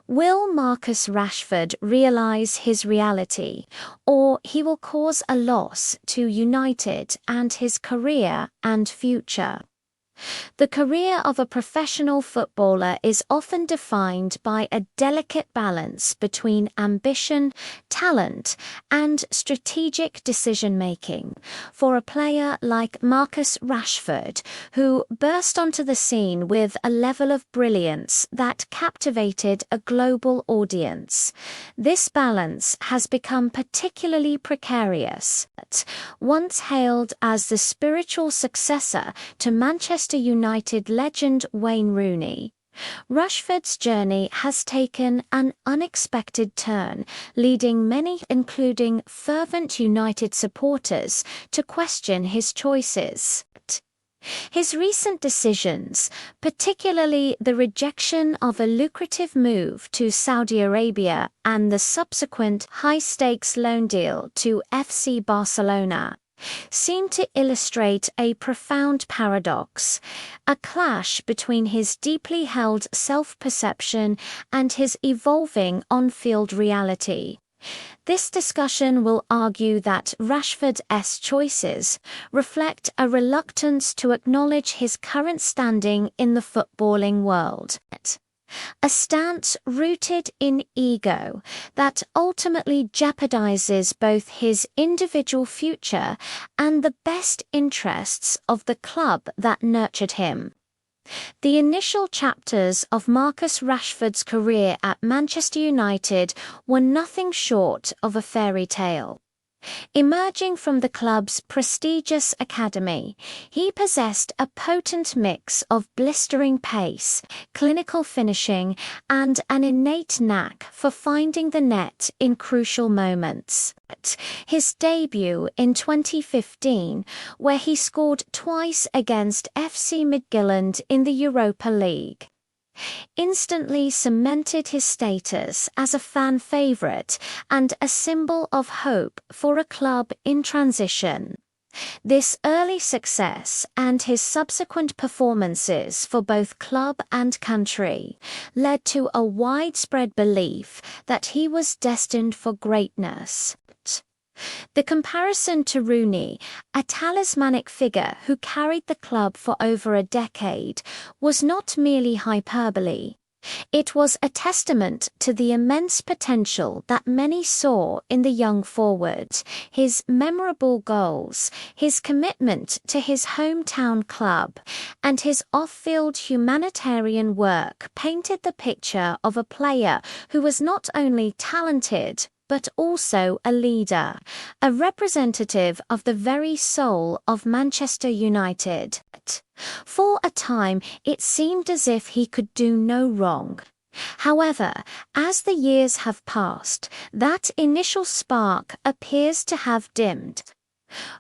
Will Marcus Rashford realise his reality, or he will cause a loss to United and his career and future? The career of a professional footballer is often defined by a delicate balance between ambition, talent, and strategic decision-making. For a player like Marcus Rashford, who burst onto the scene with a level of brilliance that captivated a global audience, this balance has become particularly precarious. Once hailed as the spiritual successor to Manchester United legend Wayne Rooney, Rashford's journey has taken an unexpected turn, leading many, including fervent United supporters, to question his choices. His recent decisions, particularly the rejection of a lucrative move to Saudi Arabia and the subsequent high-stakes loan deal to FC Barcelona, seem to illustrate a profound paradox, a clash between his deeply held self-perception and his evolving on-field reality. This discussion will argue that Rashford's choices reflect a reluctance to acknowledge his current standing in the footballing world. A stance rooted in ego that ultimately jeopardizes both his individual future and the best interests of the club that nurtured him. The initial chapters of Marcus Rashford's career at Manchester United were nothing short of a fairy tale. Emerging from the club's prestigious academy, he possessed a potent mix of blistering pace, clinical finishing, and an innate knack for finding the net in crucial moments. His debut in 2015, where he scored twice against FC Midtjylland in the Europa League, instantly cemented his status as a fan favourite and a symbol of hope for a club in transition. This early success and his subsequent performances for both club and country led to a widespread belief that he was destined for greatness. The comparison to Rooney, a talismanic figure who carried the club for over a decade, was not merely hyperbole. It was a testament to the immense potential that many saw in the young forward. His memorable goals, his commitment to his hometown club, and his off-field humanitarian work painted the picture of a player who was not only talented, but also a leader, a representative of the very soul of Manchester United. For a time, it seemed as if he could do no wrong. However, as the years have passed, that initial spark appears to have dimmed.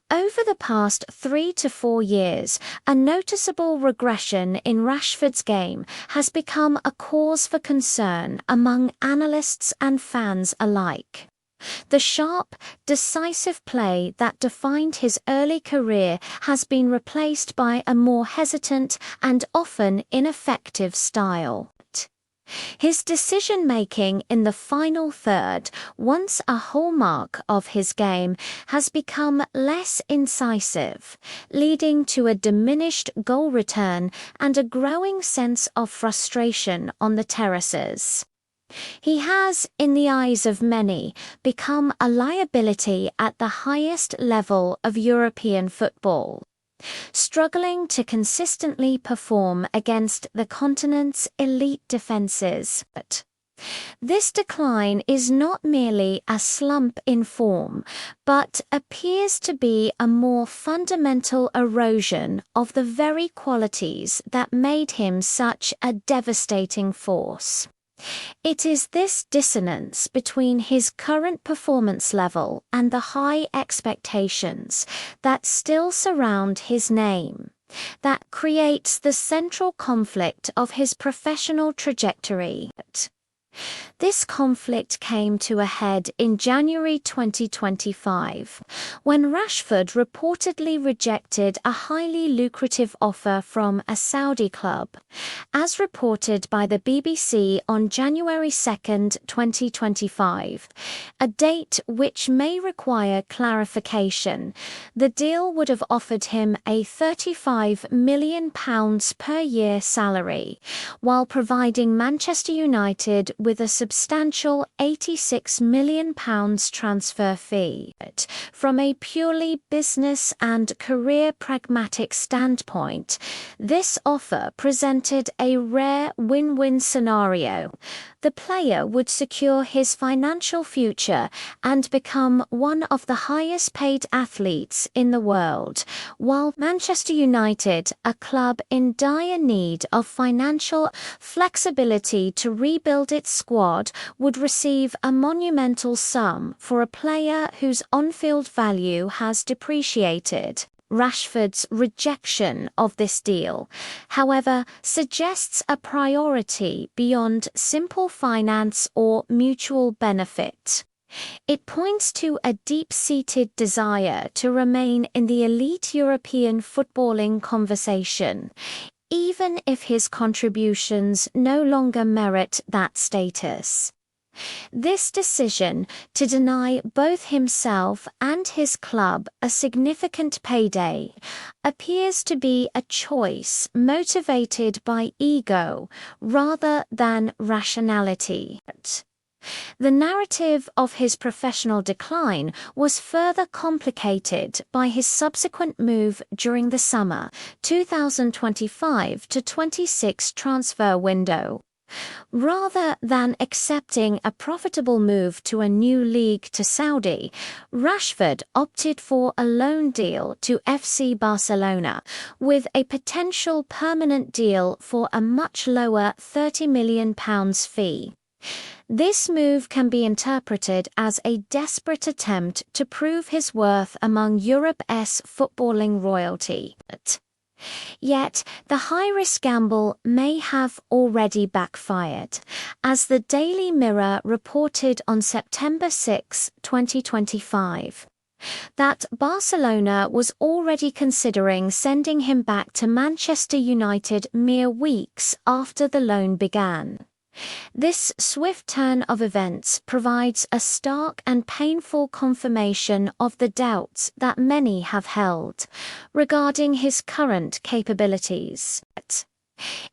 Over the past 3 to 4 years, a noticeable regression in Rashford's game has become a cause for concern among analysts and fans alike. The sharp, decisive play that defined his early career has been replaced by a more hesitant and often ineffective style. His decision-making in the final third, once a hallmark of his game, has become less incisive, leading to a diminished goal return and a growing sense of frustration on the terraces. He has, in the eyes of many, become a liability at the highest level of European football, struggling to consistently perform against the continent's elite defences. This decline is not merely a slump in form, but appears to be a more fundamental erosion of the very qualities that made him such a devastating force. It is this dissonance between his current performance level and the high expectations that still surround his name that creates the central conflict of his professional trajectory. This conflict came to a head in January 2025, when Rashford reportedly rejected a highly lucrative offer from a Saudi club. As reported by the BBC on January 2, 2025, a date which may require clarification, the deal would have offered him a £35 million per year salary, while providing Manchester United with a substantial £86 million transfer fee. From a purely business and career pragmatic standpoint, this offer presented a rare win-win scenario. The player would secure his financial future and become one of the highest paid athletes in the world, while Manchester United, a club in dire need of financial flexibility to rebuild its squad, would receive a monumental sum for a player whose on-field value has depreciated. Rashford's rejection of this deal, however, suggests a priority beyond simple finance or mutual benefit. It points to a deep-seated desire to remain in the elite European footballing conversation, even if his contributions no longer merit that status. This decision to deny both himself and his club a significant payday appears to be a choice motivated by ego rather than rationality. The narrative of his professional decline was further complicated by his subsequent move during the summer 2025-26 transfer window. Rather than accepting a profitable move to a new league to Saudi, Rashford opted for a loan deal to FC Barcelona, with a potential permanent deal for a much lower £30 million fee. This move can be interpreted as a desperate attempt to prove his worth among Europe's footballing royalty. Yet, the high-risk gamble may have already backfired, as the Daily Mirror reported on September 6, 2025, that Barcelona was already considering sending him back to Manchester United mere weeks after the loan began. This swift turn of events provides a stark and painful confirmation of the doubts that many have held regarding his current capabilities.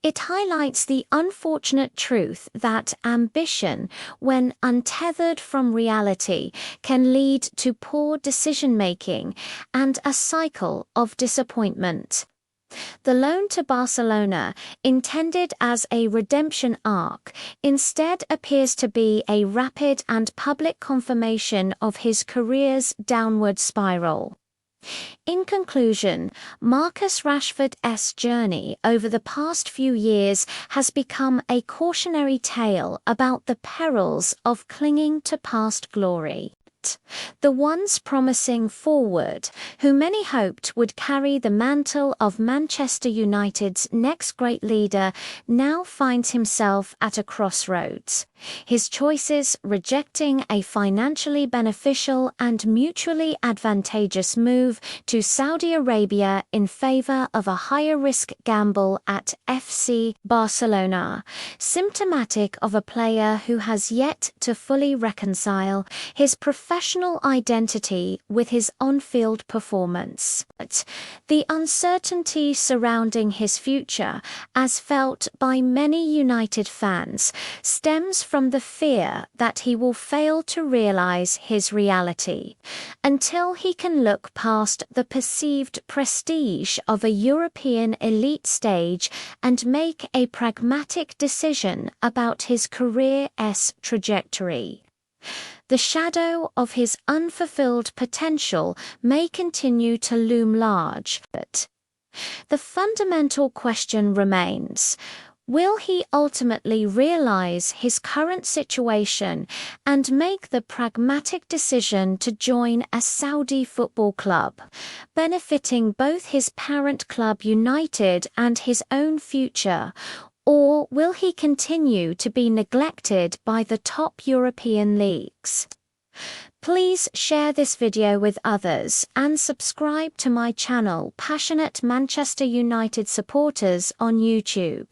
It highlights the unfortunate truth that ambition, when untethered from reality, can lead to poor decision-making and a cycle of disappointment. The loan to Barcelona, intended as a redemption arc, instead appears to be a rapid and public confirmation of his career's downward spiral. In conclusion, Marcus Rashford's journey over the past few years has become a cautionary tale about the perils of clinging to past glory. The once promising forward, who many hoped would carry the mantle of Manchester United's next great leader, now finds himself at a crossroads. His choices rejecting a financially beneficial and mutually advantageous move to Saudi Arabia in favor of a higher-risk gamble at FC Barcelona, symptomatic of a player who has yet to fully reconcile his professional identity with his on-field performance. The uncertainty surrounding his future, as felt by many United fans, stems from the fear that he will fail to realize his reality, until he can look past the perceived prestige of a European elite stage and make a pragmatic decision about his career's trajectory. The shadow of his unfulfilled potential may continue to loom large, but the fundamental question remains: will he ultimately realize his current situation and make the pragmatic decision to join a Saudi football club, benefiting both his parent club United and his own future, Or will he continue to be neglected by the top European leagues? Please share this video with others and subscribe to my channel Passionate Manchester United Supporters on YouTube.